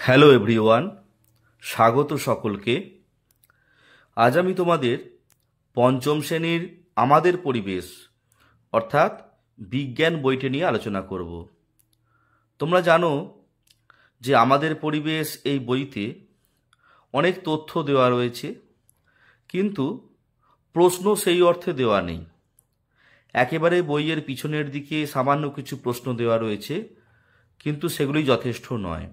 Hello everyone, স্বাগত সকলকে। আজ আমি তোমাদের পঞ্চম শ্রেণীর আমাদের পরিবেশ অর্থাৎ বিজ্ঞান বইটি নিয়ে আলোচনা করব। তোমরা জানো যে আমাদের পরিবেশ এই বইতে অনেক তথ্য দেওয়া রয়েছে, কিন্তু প্রশ্ন সেই অর্থে দেওয়া নেই। একেবারে বইয়ের পিছনের দিকে সামান্য কিছু প্রশ্ন দেওয়া রয়েছে, কিন্তু সেগুলি যথেষ্ট নয়।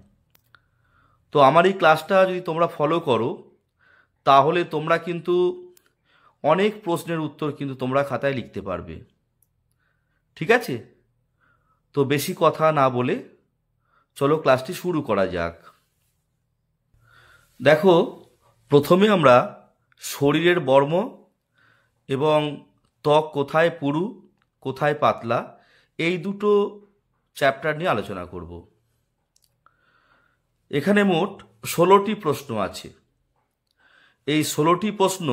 তো আমার এই ক্লাসটা যদি তোমরা ফলো করো, তাহলে তোমরা কিন্তু অনেক প্রশ্নের উত্তর কিন্তু তোমরা খাতায় লিখতে পারবে। ঠিক আছে? তো বেশি কথা না বলে চলো ক্লাসটি শুরু করা যাক। দেখো, প্রথমে আমরা শরীরের বর্ম এবং ত্বক কোথায় পুরু কোথায় পাতলা এই দুটো চ্যাপ্টার নিয়ে আলোচনা করব। এখানে মোট 16টি প্রশ্ন আছে। এই 16টি প্রশ্ন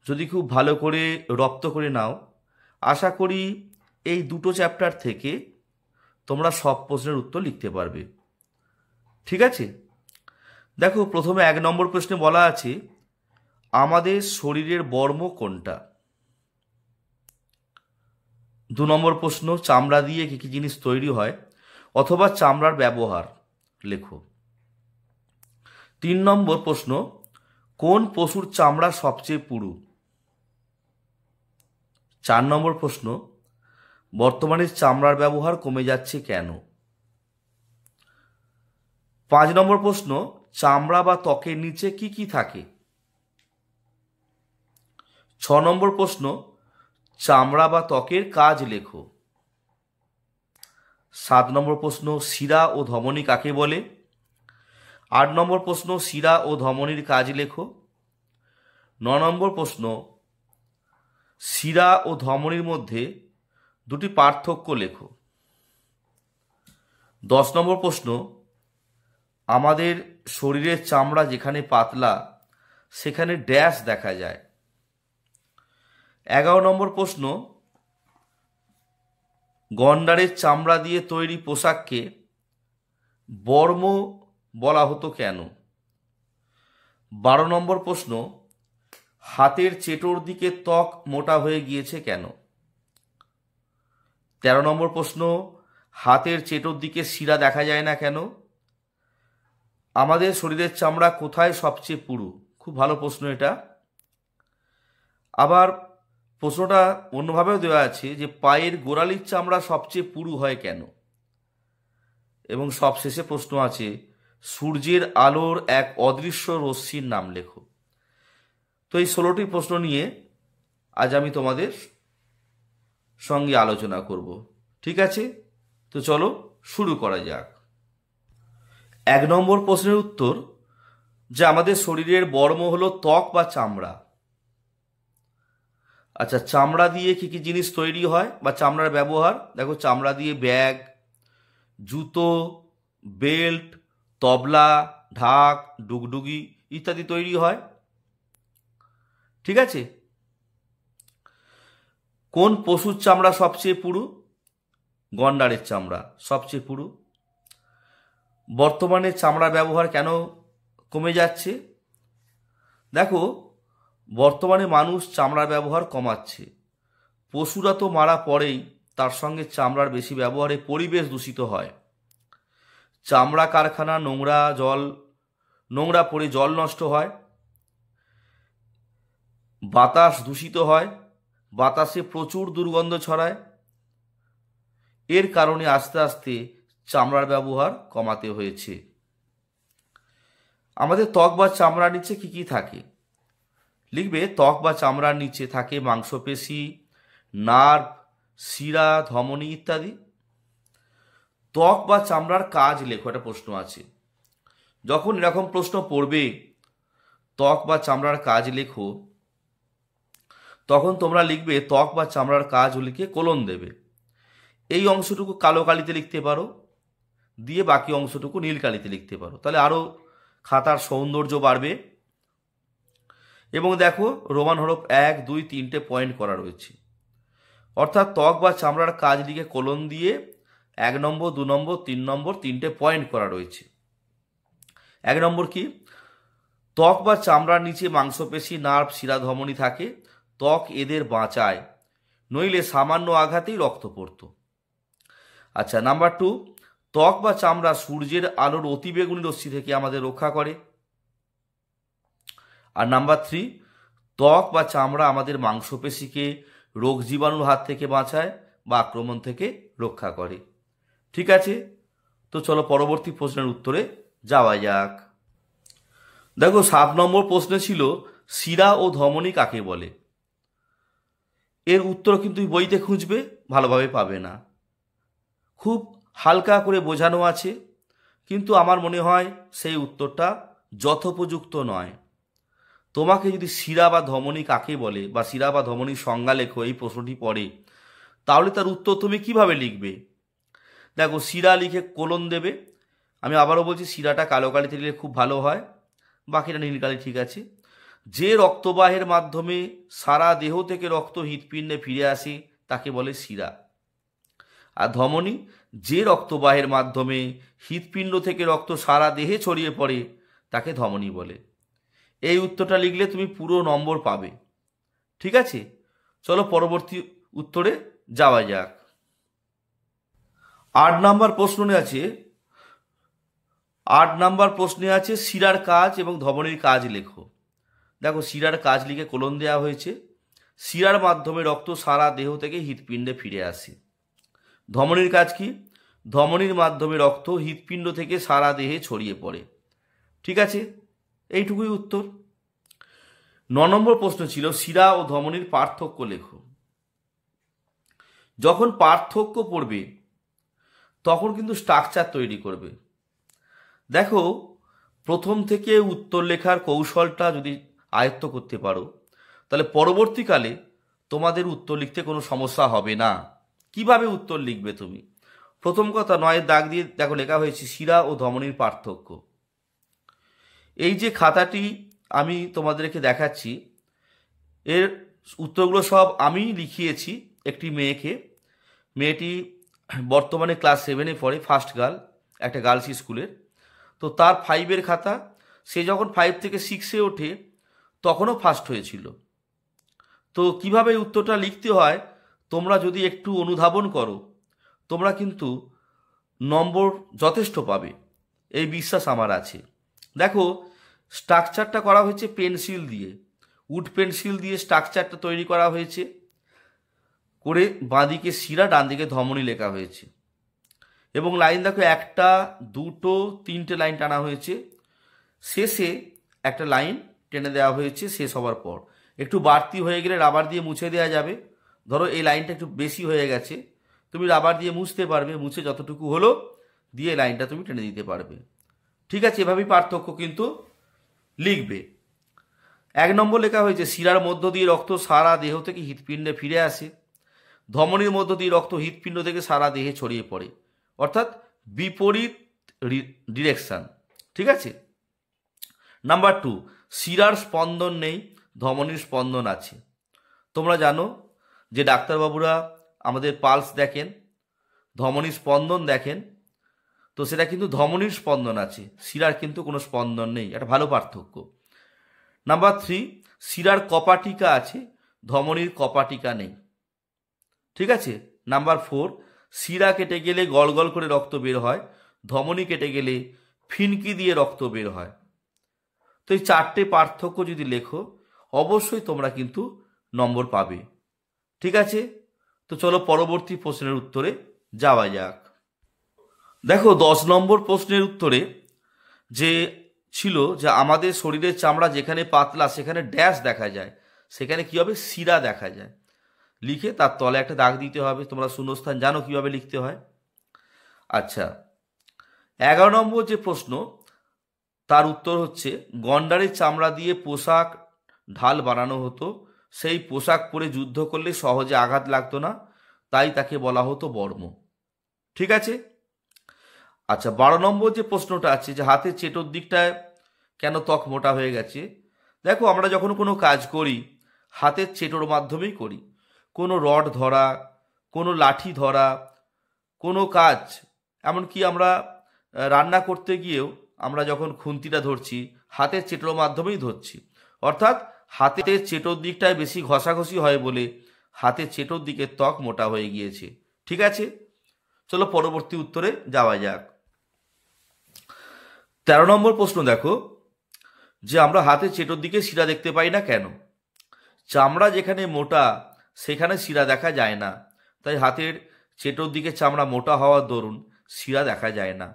যদি খুব ভালো করে রপ্ত করে নাও, আশা করি এই দুটো চ্যাপ্টার থেকে তোমরা সব প্রশ্নের উত্তর লিখতে পারবে। ঠিক আছে? দেখো, প্রথমে 1 নম্বর প্রশ্নে বলা আছে, আমাদের শরীরের বর্ম কোনটা? 2 নম্বর প্রশ্ন, চামড়া দিয়ে কী কী জিনিস তৈরি হয় অথবা চামড়ার ব্যবহার লেখো। 3 নম্বর প্রশ্ন, কোন পশুর চামড়া সবচেয়ে পুরু? 4 নম্বর প্রশ্ন, বর্তমানে চামড়ার ব্যবহার কমে যাচ্ছে কেন? 5 নম্বর প্রশ্ন, চামড়া বা ত্বকের নিচে কি কি থাকে? 6 নম্বর প্রশ্ন, চামড়া বা ত্বকের কাজ লেখো। 7 নম্বর প্রশ্ন, শিরা ও ধমনী কাকে বলে? 8 নম্বর প্রশ্ন, শিরা ও ধমনীর কাজ লেখো। 9 নম্বর প্রশ্ন, শিরা ও ধমনীর মধ্যে দুটি পার্থক্য লেখো। 10 নম্বর প্রশ্ন, আমাদের শরীরের চামড়া যেখানে পাতলা সেখানে ড্যাশ দেখা যায়। 11 নম্বর প্রশ্ন, গন্ডারের চামড়া দিয়ে তৈরি পোশাককে বর্ম বলা হতো কেন? 12 নম্বর প্রশ্ন, হাতের চেটোর দিকে ত্বক মোটা হয়ে গিয়েছে কেন? 13 নম্বর প্রশ্ন, হাতের চেটোর দিকে শিরা দেখা যায় না কেন? আমাদের শরীরের চামড়া কোথায় সবচেয়ে পুরু? খুব ভালো প্রশ্ন এটা। আবার প্রশ্নটা অন্যভাবেও দেওয়া আছে যে পায়ের গোড়ালির চামড়া সবচেয়ে পুরু হয় কেন? এবং সবশেষে প্রশ্ন আছে, সূর্যের আলোর এক অদৃশ্য রশ্মির নাম লেখো। তো এই 16টি প্রশ্ন নিয়ে আজ আমি তোমাদের সঙ্গে আলোচনা করব। ঠিক আছে? তো চলো শুরু করা যাক। 1 নম্বর প্রশ্নের উত্তর, যে আমাদের শরীরের বর্ম হলো ত্বক বা চামড়া। আচ্ছা, চামড়া দিয়ে কি কি জিনিস তৈরি হয় বা চামড়ার ব্যবহার? দেখো, চামড়া দিয়ে ব্যাগ, জুতো, বেল্ট, তবলা, ঢাক, ডুগডুগি ইত্যাদি তৈরি হয়। ঠিক আছে? কোন পশুর চামড়া সবচেয়ে পুরু? গন্ডারের চামড়া সবচেয়ে পুরু। বর্তমানে চামড়ার ব্যবহার কেন কমে যাচ্ছে? দেখো, বর্তমানে মানুষ চামড়ার ব্যবহার কমাচ্ছে। পশুরা তো মারা পড়েই, তার সঙ্গে চামড়ার বেশি ব্যবহারে পরিবেশ দূষিত হয়। চামড়া কারখানা নোংরা পড়ে জল নষ্ট হয়, বাতাস দূষিত হয়, বাতাসে প্রচুর দুর্গন্ধ ছড়ায়। এর কারণে আস্তে আস্তে চামড়ার ব্যবহার কমাতে হয়েছে। আমাদের ত্বক বা চামড়ার নিচে কি কি থাকে? লিখবে, ত্বক বা চামড়ার নিচে থাকে মাংসপেশি, নার্ভ, শিরা, ধমনী ইত্যাদি। ত্বক বা চামড়ার কাজ লেখো, একটা প্রশ্ন আছে। যখন এরকম প্রশ্ন পড়বে, ত্বক বা চামড়ার কাজ লেখো, তখন তোমরা লিখবে ত্বক বা চামড়ার কাজ লিখে কোলন দেবে। এই অংশটুকু কালো কালিতে লিখতে পারো, দিয়ে বাকি অংশটুকু নীল কালিতে লিখতে পারো, তাহলে আরও খাতার সৌন্দর্য বাড়বে। এবং দেখো, রোমান হরফ 1, 2, 3টে পয়েন্ট করা রয়েছে, অর্থাৎ ত্বক বা চামড়ার কাজ লিখে কোলন দিয়ে 1 নম্বর, 2 নম্বর, 3 নম্বর 3টে পয়েন্ট করা রয়েছে। এক নম্বর কি, ত্বক বা চামড়ার নিচে মাংসপেশি, নার্ভ, শিরা, ধমনী থাকে, ত্বক এদের বাঁচায়, নইলে সামান্য আঘাতেই রক্ত পড়তো। আচ্ছা, নাম্বার 2, ত্বক বা চামড়া সূর্যের আলোর অতিবেগুনি রশ্মি থেকে আমাদের রক্ষা করে। আর নাম্বার 3, ত্বক বা চামড়া আমাদের মাংসপেশিকে রোগ জীবাণুর হাত থেকে বাঁচায় বা আক্রমণ থেকে রক্ষা করে। ঠিক আছে, তো চলো পরবর্তী প্রশ্নের উত্তরে যাওয়া যাক। দেখো 7 নম্বর প্রশ্নে ছিল শিরা ও ধমনী কাকে বলে। এর উত্তর কিন্তু বইতে খুঁজবে, ভালোভাবে পাবে না। খুব হালকা করে বোঝানো আছে, কিন্তু আমার মনে হয় সেই উত্তরটা যথোপযুক্ত নয়। তোমাকে যদি শিরা বা ধমনী কাকে বলে বা শিরা বা ধমনীর সংজ্ঞা লেখো এই প্রশ্নটি পড়ে, তাহলে তার উত্তর তুমি কিভাবে লিখবে? দেখো, শিরা লিখে কোলন দেবে। আমি আবারও বলছি, শিরাটা কালো কালিতে লিখলে খুব ভালো হয়, বাকিটা নীল কালি ঠিক আছে। যে রক্তবাহের মাধ্যমে সারা দেহ থেকে রক্ত হৃৎপিণ্ডে ফিরে আসে তাকে বলে শিরা। আর ধমনী, যে রক্তবাহের মাধ্যমে হৃৎপিণ্ড থেকে রক্ত সারা দেহে ছড়িয়ে পড়ে তাকে ধমনী বলে। এই উত্তরটা লিখলে তুমি পুরো নম্বর পাবে। ঠিক আছে, চলো পরবর্তী উত্তরে যাওয়া যাক। 8 নম্বর প্রশ্নে আছে শিরার কাজ এবং ধমনীর কাজ লেখো। দেখো, শিরার কাজ লিখে কোলন দেওয়া হয়েছে। শিরার মাধ্যমে রক্ত সারা দেহ থেকে হৃৎপিণ্ডে ফিরে আসে। ধমনীর কাজ কি? ধমনীর মাধ্যমে রক্ত হৃৎপিণ্ড থেকে সারা দেহে ছড়িয়ে পড়ে। ঠিক আছে, এইটুকুই উত্তর। 9 নম্বর প্রশ্ন ছিল শিরা ও ধমনীর পার্থক্য লেখো। যখন পার্থক্য পড়বে তখন কিন্তু স্ট্রাকচার তৈরি করবে। দেখো, প্রথম থেকে উত্তর লেখার কৌশলটা যদি আয়ত্ত করতে পারো তাহলে পরবর্তীকালে তোমাদের উত্তর লিখতে কোনো সমস্যা হবে না। কিভাবে উত্তর লিখবে তুমি? প্রথম কথা, 9 দাগ দিয়ে দেখো লেখা হয়েছে শিরা ও ধমনীর পার্থক্য। এই যে খাতাটি আমি তোমাদেরকে দেখাচ্ছি, এর উত্তরগুলো সব আমি লিখিয়েছি একটি মেয়েটি বর্তমানে ক্লাস 7-এ পড়ে, ফার্স্ট গার্ল, একটা গার্লস স্কুলের। তো তার 5-এর খাতা, সে যখন 5 থেকে 6-এ ওঠে তখনও ফার্স্ট হয়েছিল। তো কিভাবে উত্তরটা লিখতে হয় তোমরা যদি একটু অনুধাবন করো, তোমরা কিন্তু নম্বর যথেষ্ট পাবে, এই বিশ্বাস আমার আছে। দেখো, স্ট্রাকচারটা করা হয়েছে পেন্সিল দিয়ে, উড পেন্সিল দিয়ে স্ট্রাকচারটা তৈরি করা হয়েছে, করে বাঁদিকে শিরা, ডান দিকে ধমনী লেখা হয়েছে। এবং লাইন দেখো, 1, 2, 3টে লাইন টানা হয়েছে। শেষে একটা লাইন টেনে দেওয়া হয়েছে শেষ হওয়ার পর। একটু বাড়তি হয়ে গেলে রাবার দিয়ে মুছে দেওয়া যাবে। ধরো এই লাইনটা একটু বেশি হয়ে গেছে, তুমি রাবার দিয়ে মুছতে পারবে, মুছে যতটুকু হলো দিয়ে লাইনটা তুমি টেনে দিতে পারবে। ঠিক আছে, এভাবেই পার্থক্য কিন্তু লিখবে। 1 নম্বর লেখা হয়েছে শিরার মধ্য দিয়ে রক্ত সারা দেহ থেকে হৃৎপিণ্ডে ফিরে আসে, ধমনীর মধ্য দিয়ে রক্ত হৃৎপিণ্ড থেকে সারা দেহে ছড়িয়ে পড়ে, অর্থাৎ বিপরীত ডিরেকশন। ঠিক আছে। নাম্বার 2, শিরার স্পন্দন নেই, ধমনীর স্পন্দন আছে। তোমরা জানো যে ডাক্তারবাবুরা আমাদের পালস দেখেন, ধমনীর স্পন্দন দেখেন, তো সেটা কিন্তু ধমনীর স্পন্দন আছে, শিরার কিন্তু কোনো স্পন্দন নেই, একটা ভালো পার্থক্য। নাম্বার 3, শিরার কপাটিকা আছে, ধমনীর কপাটিকা নেই। ঠিক আছে। নাম্বার 4, শিরা কেটে গেলে গল গল করে রক্ত বের হয়, ধমনী কেটে গেলে ফিনকি দিয়ে রক্ত বের হয়। তো এই 4টে পার্থক্য যদি লেখো অবশ্যই তোমরা কিন্তু নম্বর পাবে। ঠিক আছে, তো চলো পরবর্তী প্রশ্নের উত্তরে যাওয়া যাক। দেখো 10 নম্বর প্রশ্নের উত্তরে যে ছিল যে আমাদের শরীরের চামড়া যেখানে পাতলা সেখানে ড্যাশ দেখা যায়, সেখানে কি হবে? শিরা দেখা যায়। লিখে তার তলে একটা দাগ দিতে হবে। তোমরা শূন্যস্থান জানো কিভাবে লিখতে হয়। আচ্ছা, 11 নম্বর যে প্রশ্ন তার উত্তর হচ্ছে গন্ডারের চামড়া দিয়ে পোশাক ঢাল বানানো হতো, সেই পোশাক পরে যুদ্ধ করলে সহজে আঘাত লাগতো না, তাই তাকে বলা হতো বর্ম। ঠিক আছে। আচ্ছা, 12 নম্বর যে প্রশ্নটা আছে যে হাতের চেটোর দিকটায় কেন ত্বক মোটা হয়ে গেছে। দেখো, আমরা যখন কোনো কাজ করি হাতের চেটোর মাধ্যমেই করি। কোনো রড ধরা, কোনো লাঠি ধরা, কোনো কাজ, এমনকি আমরা রান্না করতে গিয়েও আমরা যখন খুন্তিটা ধরছি হাতের চেটোর মাধ্যমেই ধরছি, অর্থাৎ হাতের চেটোর দিকটায় বেশি ঘষাঘষি হয় বলে হাতের চেটোর দিকের ত্বক মোটা হয়ে গিয়েছে। ঠিক আছে, চলো পরবর্তী উত্তরে যাওয়া যাক। 13 নম্বর প্রশ্ন দেখো, যে আমরা হাতের চেটোর দিকে শিরা দেখতে পাই না কেন? চামড়া যেখানে মোটা সেখানে শিরা দেখা যায় না, তাই হাতের চেটোর দিকে চামড়া মোটা হওয়ার দরুন শিরা দেখা যায় না।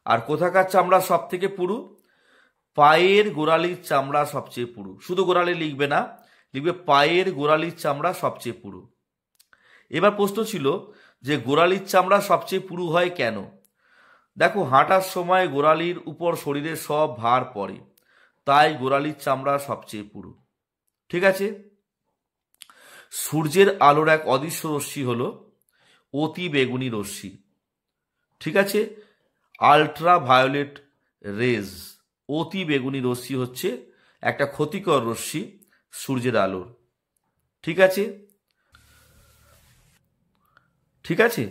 আর কোথাকার চামড়া সব থেকে পুরু? পায়ের গোড়ালির চামড়া সবচেয়ে পুরু। শুধু গোড়ালি লিখবে না, লিখবে পায়ের গোড়ালির চামড়া সবচেয়ে পুরু। এবার প্রশ্ন ছিল যে গোড়ালির চামড়া সবচেয়ে পুরু হয় কেন? দেখো, হাঁটার সময় গোড়ালির উপর শরীরের সব ভার পড়ে, তাই গোড়ালির চামড়া সবচেয়ে পুরু। ঠিক আছে, সূর্যের আলোর এক অদৃশ্য রশ্মি হলো অতি বেগুনি রশ্মি। ঠিক আছে, আলট্রা ভায়োলেট রেজ, অতি বেগুনি রশ্মি হচ্ছে একটা ক্ষতিকর রশ্মি সূর্যের আলোর। ঠিক আছে, ঠিক আছে,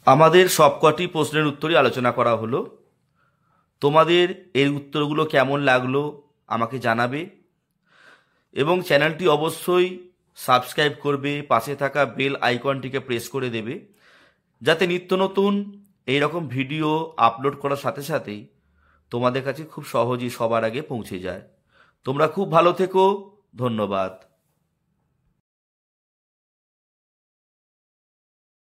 আমাদের সবকটি প্রশ্নের উত্তরই আলোচনা করা হলো। তোমাদের এই উত্তরগুলো কেমন লাগলো আমাকে জানাবে এবং চ্যানেলটি অবশ্যই সাবস্ক্রাইব করবে, পাশে থাকা বেল আইকনটিকে প্রেস করে দেবে, যাতে নিত্য নতুন এইরকম ভিডিও আপলোড করার সাথে সাথেই তোমাদের কাছে খুব সহজেই সবার আগে পৌঁছে যায়। তোমরা খুব ভালো থেকো, ধন্যবাদ।